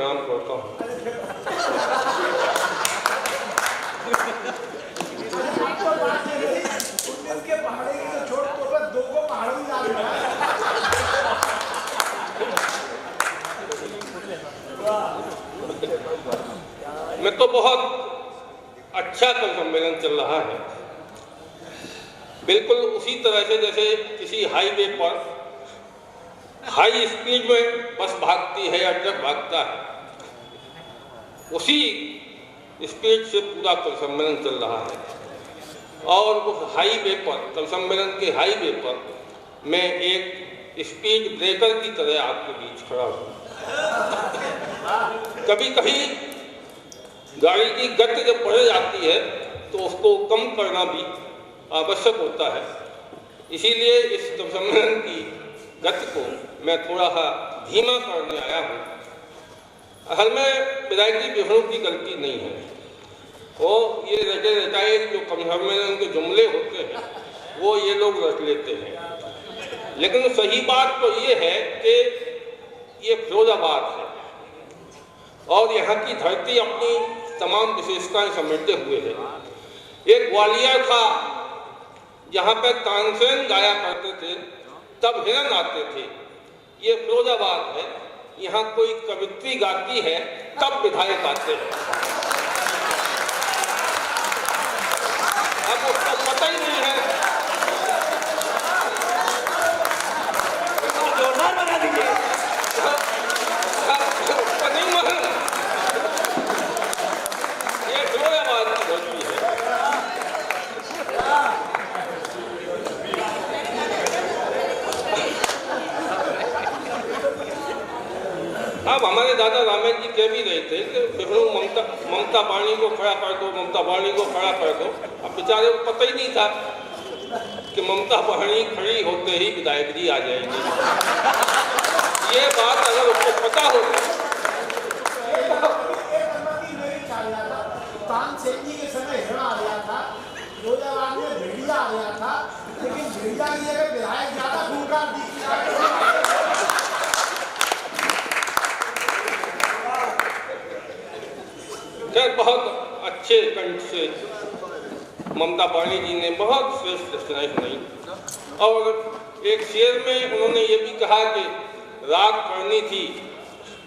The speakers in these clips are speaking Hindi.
प्रणाम करता हूँ। मैं तो बहुत अच्छा कल सम्मेलन चल रहा है, बिल्कुल उसी तरह से जैसे किसी हाईवे पर हाई स्पीड में बस भागती है या ट्रक भागता है, उसी स्पीड से पूरा कल सम्मेलन चल रहा है। और उस हाईवे पर, कल सम्मेलन के हाईवे पर मैं एक स्पीड ब्रेकर की तरह आपके बीच खड़ा हूँ। कभी कभी गाड़ी की गति जब बढ़ जाती है तो उसको कम करना भी आवश्यक होता है, इसीलिए इस सम्मेलन की गति को मैं थोड़ा सा धीमा करने आया हूँ। असल में विधायक जी विष्णु की गलती नहीं है, वो ये रटे रटाए जो सम्मेलन के जुमले होते हैं वो ये लोग रट लेते हैं, लेकिन सही बात तो ये है कि ये फिरोजाबाद है और यहाँ की धरती अपनी तमाम विशेषताएं समेटे हुए है। एक ग्वालियर था जहाँ पे तानसेन गाया करते थे, तब हिरन आते थे। ये फिरोजाबाद है, यहाँ कोई कवित्री गाती है तब विधायक आते हैं। अब उसको पता ही नहीं है, जोरदार बना दीजिए। उसको नहीं मालूम ये फिरोजाबाद की धरती है। अब हमारे दादा रामेन जी कह भी रहे थे कि विष्णु ममता वाणी को खड़ा कर दो, ममता वाणी को खड़ा कर दो। अब बेचारे को पता ही नहीं था कि ममता वाणी खड़ी होते ही विधायक जी आ जाएंगे। ये बात अगर उसको पता हो, तानसेन जी के समय हिरण आ गया था, फिरोजाबाद में भेड़िया आ गया था, लेकिन भेड़िया की जगह विधायक ज्यादा खूंखार दिख। बहुत अच्छे कंठ से ममता वाणी जी ने बहुत श्रेष्ठ रचनाएं सुनाई और एक शेर में उन्होंने ये भी कहा कि रात करनी थी,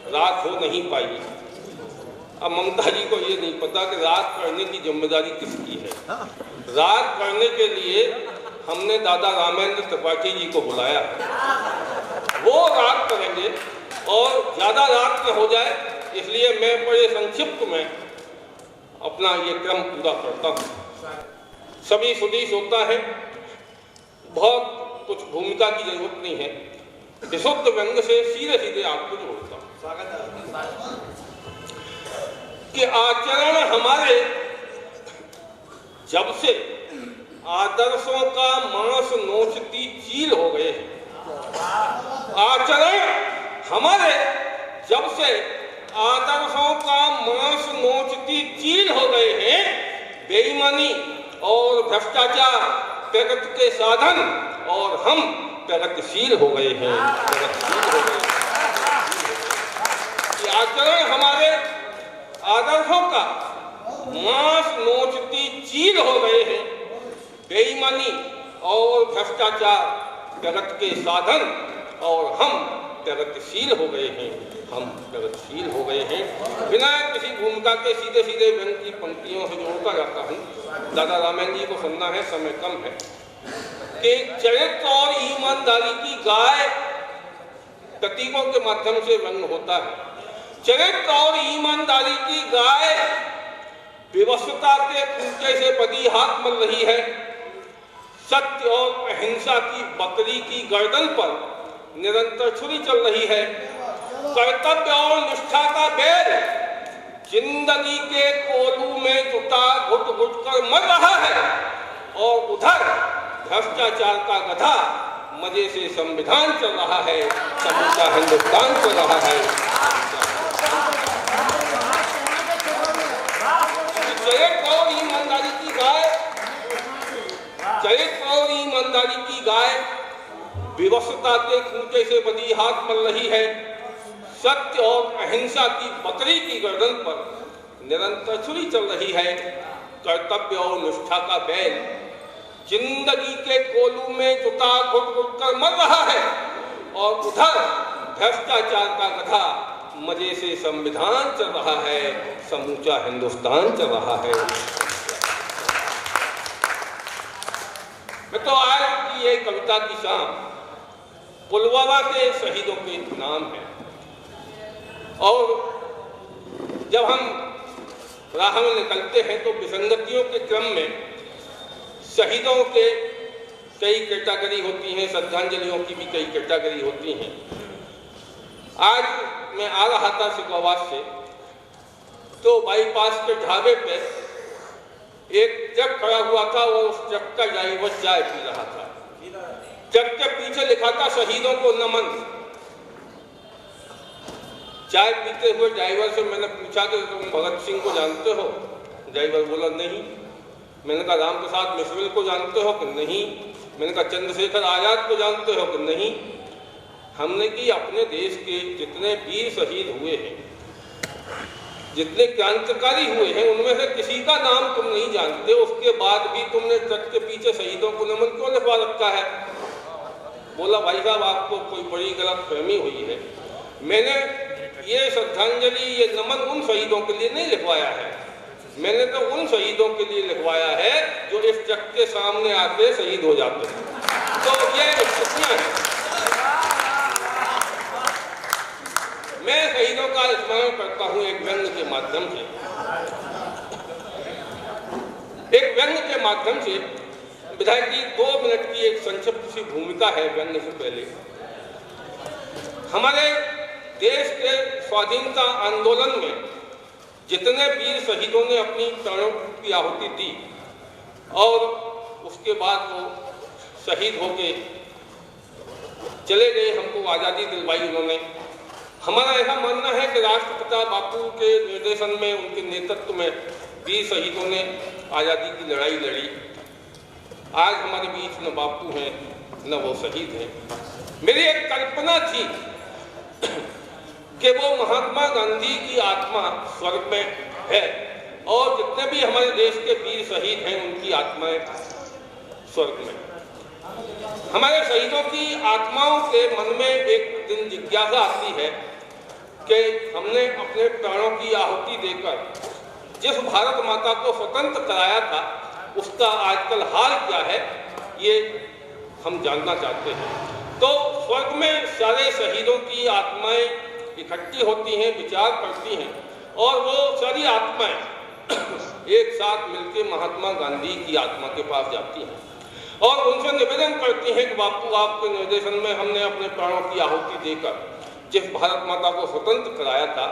रात हो नहीं पाई। अब ममता जी को ये नहीं पता कि रात करने की जिम्मेदारी किसकी है। रात करने के लिए हमने दादा रामेंद्र त्रिपाठी जी को बुलाया, वो रात करेंगे और ज़्यादा रात में हो जाए, इसलिए मैं बड़े संक्षिप्त में अपना ये क्रम पूरा करता हूँ। सभी सुदीश होता है, बहुत कुछ भूमिका की जरूरत नहीं है, विशुद्ध व्यंग से सीधे सीधे आपको जोड़ता हूँ कि आचरण हमारे जब से आदर्शों का मांस नोचती चील हो गए हैं। आचरण हमारे जब से आदर्शों का मांस नोचती चील हो गए हैं, बेईमानी और भ्रष्टाचार प्रगति के साधन और हम प्रगतिशील हो गए हैं। प्रगतिशील हो गए हैं। आचरण हमारे आदर्शों का मांस नोचती चील हो गए हैं, बेईमानी और भ्रष्टाचार प्रगति के साधन और हम प्रगतिशील हो गए हैं। हम प्रगतिशील हो गए हैं। बिना किसी भूमिका के सीधे सीधे व्यंग की पंक्तियों से जोड़ता जाता हूँ। दादा रामेन जी को सुनना है, समय कम है, कि चरित्र और ईमानदारी की गाय प्रतीकों के माध्यम से व्यंग होता है। चरित्र और ईमानदारी की गाय विवशता के खूंचे से बदी हाथ मल रही है। सत्य और अहिंसा की बकरी की गर्दन पर निरंतर छुरी चल रही है। कर्तव्य और निष्ठा का बैल जिंदगी के कोलू में जुटा घुट घुट कर मर रहा है और उधर भ्रष्टाचार का गधा मजे से संविधान चल रहा है, समूचा हिंदुस्तान चल रहा है। चरित्र और ईमानदारी की गाय, चरित्र और ईमानदारी की गाय विवशता के खूंचे से बदी हाथ मल रही है। सत्य और अहिंसा की बकरी की गर्दन पर निरंतर छुरी चल रही है। कर्तव्य और निष्ठा का बैल जिंदगी के कोलू में जुटा घुट घुट कर मर रहा है और उधर भ्रष्टाचार का गधा मजे से संविधान चल रहा है, समूचा हिंदुस्तान चल रहा है। मैं तो आज की ये कविता की शाम पुलवामा के शहीदों के नाम है। और जब हम राह में निकलते हैं तो विसंगतियों के क्रम में शहीदों के कई कैटेगरी होती हैं, श्रद्धांजलियों की भी कई कैटेगरी होती हैं। आज मैं आ रहा था सिकवाबाद से, तो बाईपास के ढाबे पे एक ट्रक खड़ा हुआ था और उस ट्रक का ड्राइवर चाय पी रहा था। ट्रक के पीछे लिखा था शहीदों को नमन। चाय पीते हुए ड्राइवर से मैंने पूछा कि तुम भगत सिंह को जानते हो? ड्राइवर बोला नहीं। मैंने कहा राम प्रसाद मिश्र को जानते हो कि नहीं? मैंने कहा चंद्रशेखर आजाद को जानते हो कि नहीं? हमने कि अपने देश के जितने वीर शहीद हुए हैं, जितने क्रांतिकारी हुए हैं, उनमें से किसी का नाम तुम नहीं जानते, उसके बाद भी तुमने ट्रक के पीछे शहीदों को नमन क्यों लिखवा रखा है? बोला भाई साहब आपको कोई बड़ी गलत फहमी हुई है। मैंने ये श्रद्धांजलि, ये नमन उन शहीदों के लिए नहीं लिखवाया है, मैंने तो उन शहीदों के लिए लिखवाया है जो इस ट्रक के सामने आके शहीद हो जाते हैं। तो ये स्थितियां हैं। मैं शहीदों का स्मरण करता हूं एक व्यंग के माध्यम से। एक व्यंग के माध्यम से विधायक जी 2 मिनट की एक संक्षिप्त सी भूमिका है व्यंग से पहले। हमारे देश के स्वाधीनता आंदोलन में जितने वीर शहीदों ने अपनी प्राणों की आहुति दी और उसके बाद वो शहीद होके चले गए, हमको आज़ादी दिलवाई उन्होंने। हमारा ऐसा मानना है कि राष्ट्रपिता बापू के निर्देशन में, उनके नेतृत्व में वीर शहीदों ने आज़ादी की लड़ाई लड़ी। आज हमारे बीच न बापू हैं न वो शहीद हैं। मेरी एक कल्पना थी कि वो महात्मा गांधी की आत्मा स्वर्ग में है और जितने भी हमारे देश के वीर शहीद हैं उनकी आत्माएं स्वर्ग में। हमारे शहीदों की आत्माओं के मन में एक दिन जिज्ञासा आती है कि हमने अपने प्राणों की आहुति देकर जिस भारत माता को स्वतंत्र कराया था उसका आजकल हाल क्या है, ये हम जानना चाहते हैं। तो स्वर्ग में सारे शहीदों की आत्माएं इकट्ठी होती हैं, विचार करती हैं और वो सारी आत्माएं एक साथ मिलकर महात्मा गांधी की आत्मा के पास जाती हैं और उनसे निवेदन करती हैं कि बापू आपके निर्देशन में हमने अपने प्राणों की आहुति देकर जिस भारत माता को स्वतंत्र कराया था,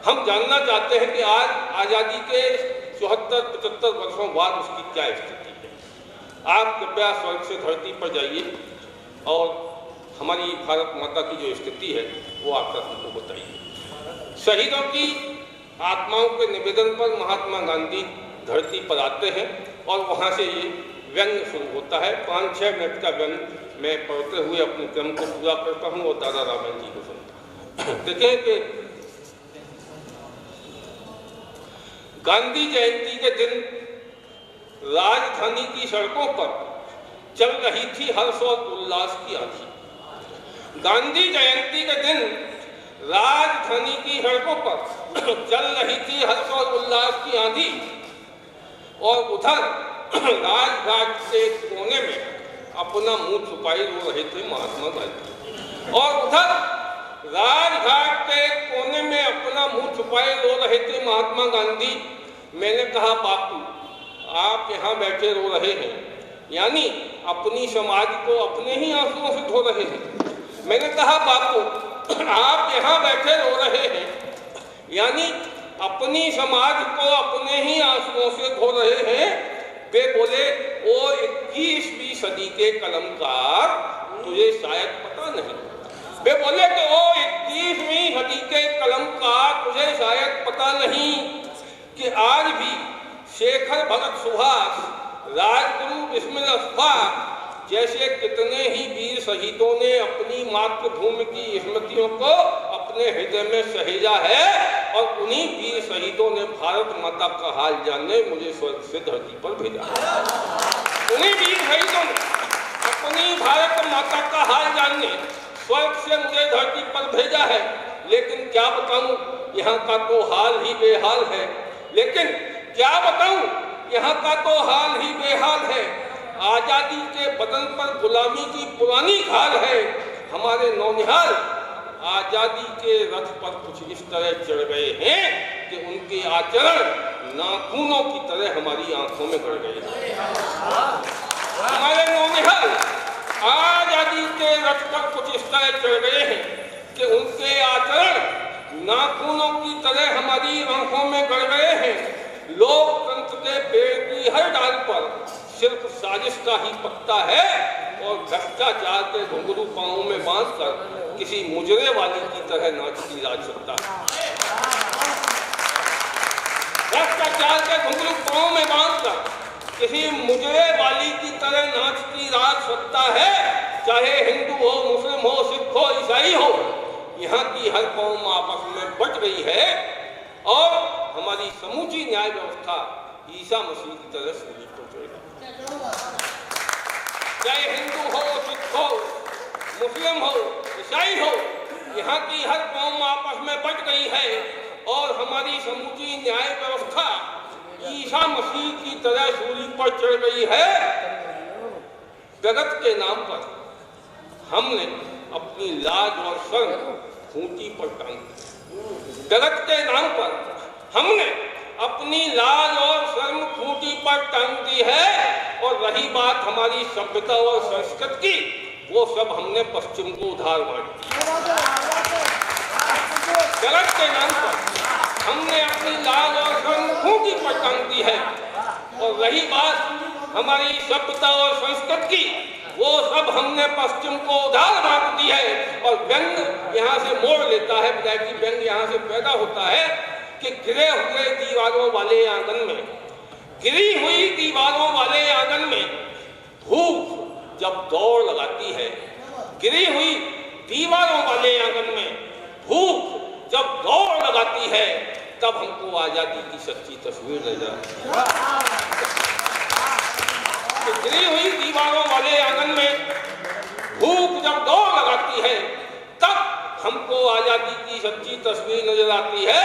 हम जानना चाहते हैं कि आज आज़ादी के 74-75 वर्षों बाद उसकी क्या स्थिति है। आप कृपया स्वर्ग से धरती पर जाइए और हमारी भारत माता की जो स्थिति है वो आप हमको बताइए। शहीदों की आत्माओं के निवेदन पर महात्मा गांधी धरती पर आते हैं और वहाँ से ये व्यंग शुरू होता है। 5-6 मिनट का व्यंग मैं पढ़ते हुए अपने क्रम को पूरा करता हूँ और दादा रामन जी को सुनता हूँ। देखें कि गांधी जयंती के दिन राजधानी की सड़कों पर चल रही थी हर्ष और उल्लास की आंधी। गांधी जयंती के दिन राजधानी की सड़कों पर चल रही थी हर्ष और उल्लास की आंधी और उधर राजघाट के कोने में अपना मुंह छुपाए रो रहे थे महात्मा गांधी। और उधर राजघाट के कोने में अपना मुंह छुपाए रो रहे थे महात्मा गांधी। मैंने कहा बापू आप यहाँ बैठे रो रहे हैं, यानी अपनी समाज को अपने ही आंसुओं से धो रहे हैं। मैंने कहा बापू आप यहाँ बैठे रो रहे हैं, यानी अपनी समाज को अपने ही आंसुओं से धो रहे हैं। वे बोले ओ 21वीं सदी के कलमकार तुझे शायद पता नहीं। वे बोले कि ओ 21वीं सदी के कलमकार तुझे शायद पता नहीं कि आज भी शेखर भगत सुभाष, राजगुरु बिस्मिल अखबार जैसे कितने ही वीर शहीदों ने अपनी मातृभूमि की स्मृतियों को अपने हृदय में सहेजा है और उन्हीं वीर शहीदों ने भारत माता का हाल जानने मुझे स्वर्ग से धरती पर भेजा है। उन्हीं वीर शहीदों ने अपनी भारत माता का हाल जानने स्वर्ग से मुझे धरती पर भेजा है। लेकिन क्या बताऊं, यहाँ का तो हाल ही बेहाल है। लेकिन क्या बताऊं, यहाँ का तो हाल ही बेहाल है। आजादी के बदन पर गुलामी की पुरानी खाल है। हमारे नौनिहाल आजादी के रथ पर कुछ इस तरह चढ़ गए हैं कि उनके आचरण नाखूनों की तरह हमारी आंखों में गड़ गए हैं। हमारे नौनिहाल आजादी के रथ पर कुछ इस तरह चढ़ गए हैं कि उनके आचरण नाखूनों की तरह हमारी आंखों में गड़ गए हैं। लोकतंत्र के पेड़ की हर डाल पर सिर्फ साजिश का ही पत्ता है और भ्रष्टाचार के घुंघरू पांवों में बांधकर किसी मुजरे वाली की तरह नाचती राजसत्ता है। भ्रष्टाचार के घुंघरू पांवों में बांधकर किसी मुजरे वाली की तरह नाचती राजसत्ता है। चाहे हिंदू हो, मुस्लिम हो, सिख हो, ईसाई हो, यहाँ की हर कौम आपस में बट गई है और हमारी समूची न्याय व्यवस्था ईसा मसीह की तरह सूली को चढ़ेगी। चाहे हिंदू हो, सिख हो, मुस्लिम हो, ईसाई हो, यहाँ की हर कौम आपस में बट गई है और हमारी समूची न्याय व्यवस्था ईसा मसीह की तरह सूली पर चढ़ गई है। जगत के नाम पर हमने अपनी लाज और शर्म खूंटी पर टांग दी। जगत के नाम पर हमने अपनी लाज और शर्म खूंटी पर टांग दी है और रही बात हमारी सभ्यता और संस्कृति की, वो सब हमने पश्चिम को उधार बांट दिया। जगत के नाम पर हमने अपनी लाज और शर्म खूंटी पर टांग दी है और रही बात हमारी सभ्यता और संस्कृति की, वो सब हमने पश्चिम को उधार बांट दी है। और व्यंग यहाँ से मोड़ लेता है, बजाय व्यंग यहाँ से पैदा होता है कि गिरे हुए दीवारों वाले आंगन में, गिरी हुई दीवारों वाले आंगन में धूप जब दौड़ लगाती है, गिरी हुई दीवारों वाले आंगन में धूप जब दौड़ लगाती है, तब हमको आजादी की सच्ची तस्वीर नजर आती है। गिरी हुई दीवारों वाले आंगन में धूप जब दौड़ लगाती है, तब हमको आजादी की सच्ची तस्वीर नजर आती है।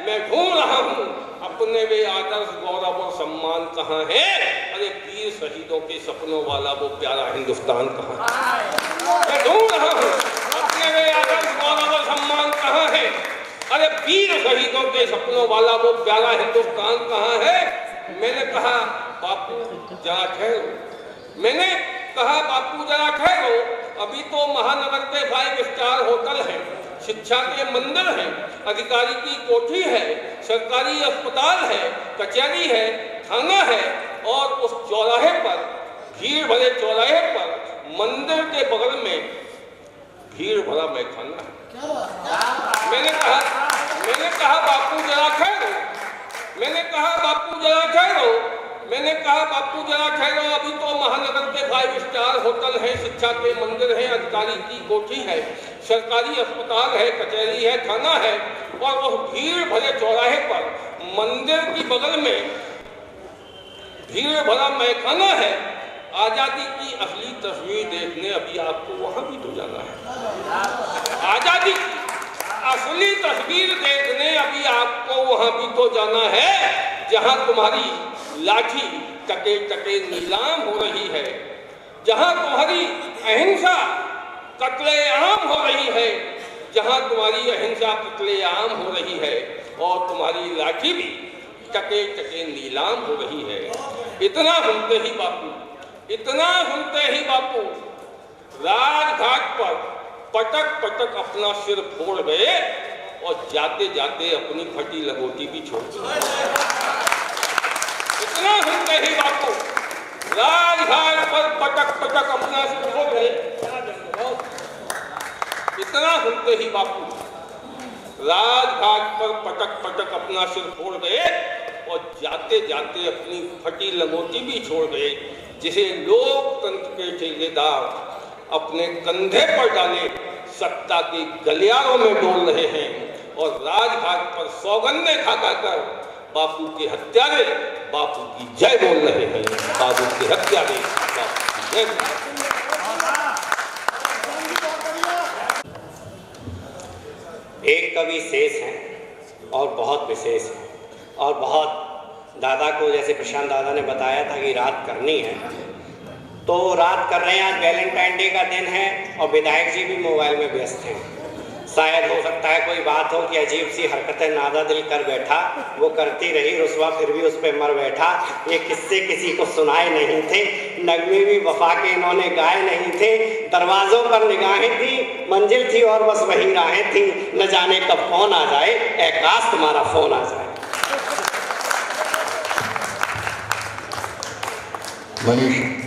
मैं ढूंढ रहा हूँ अपने वे आदर्श, गौरव और सम्मान कहाँ है। अरे वीर शहीदों के सपनों वाला वो प्यारा हिंदुस्तान कहाँ है। मैं ढूंढ रहा हूँ अपने वे आदर्श, गौरव और सम्मान कहाँ है। अरे वीर शहीदों के सपनों वाला वो प्यारा हिंदुस्तान कहाँ है। मैंने कहा बापू जरा ठहरो, मैंने कहा बापू जरा ठहरो, अभी तो महानगर के 5 स्टार होटल है, शिक्षा के मंदिर हैं, अधिकारी की कोठी है, सरकारी अस्पताल है, कचहरी है, थाना है और उस चौराहे पर, भीड़ भरे चौराहे पर मंदिर के बगल में भीड़ भरा मैखाना है। मैंने कहा बापू जरा ठहरो, मैंने कहा बापू जरा ठहरो, मैंने कहा बापू जरा ठहरो, अभी तो महानगर के 5 स्टार होटल है, शिक्षा के मंदिर है, अधिकारी की कोठी है, सरकारी अस्पताल है, कचहरी है, थाना है और उस भीड़ भरे चौराहे पर मंदिर की बगल में भीड़ भरा मैखाना है। आजादी की असली तस्वीर देखने अभी आपको वहां भी तो जाना है। आजादी की असली तस्वीर देखने अभी आपको वहां भी तो जाना है, जहां तुम्हारी लाठी टके टके नीलाम हो रही है, जहां तुम्हारी अहिंसा कत्लेआम हो रही है, जहां तुम्हारी अहिंसा कत्लेआम हो रही है और तुम्हारी लाठी भी टके टके नीलाम हो रही है। इतना सुनते ही बापू, इतना सुनते ही बापू राजघाट पर पटक पटक अपना सिर फोड़ गए और जाते जाते अपनी फटी लंगोटी भी छोड़ दी। इतना सुनते ही बापू राजघाट पर पटक पटक अपना सिर फोड़ गए। इतना सुनते ही बापू राजघाट पर पटक पटक अपना सिर फोड़ गए और जाते जाते अपनी फटी लंगोटी भी छोड़ गए, जिसे लोकतंत्र के ठेकेदार अपने कंधे पर डाले सत्ता के गलियारों में डोल रहे हैं और राजघाट पर सौगंधें खा कर बापू के हत्यारे बापू की जय बोल रहे हैं। बापू के हत्यारे बापू की जय बोल रहे हैं। एक कवि शेष हैं और बहुत विशेष हैं और बहुत दादा को, जैसे प्रशांत दादा ने बताया था कि रात करनी है, तो रात कर रहे हैं। आज वैलेंटाइन डे का दिन है और विधायक जी भी मोबाइल में व्यस्त हैं। शायद हो सकता है कोई बात हो कि अजीब सी हरकतें नादा दिल कर बैठा, वो करती रही रुसवा फिर भी उस पर मर बैठा। ये किस्से किसी को सुनाए नहीं थे, नगमे भी वफा के इन्होंने गाए नहीं थे। दरवाजों पर निगाहें थी, मंजिल थी और बस वही राहें थी। न जाने कब फोन आ जाए, ए काश तुम्हारा फोन आ जाए। मनीष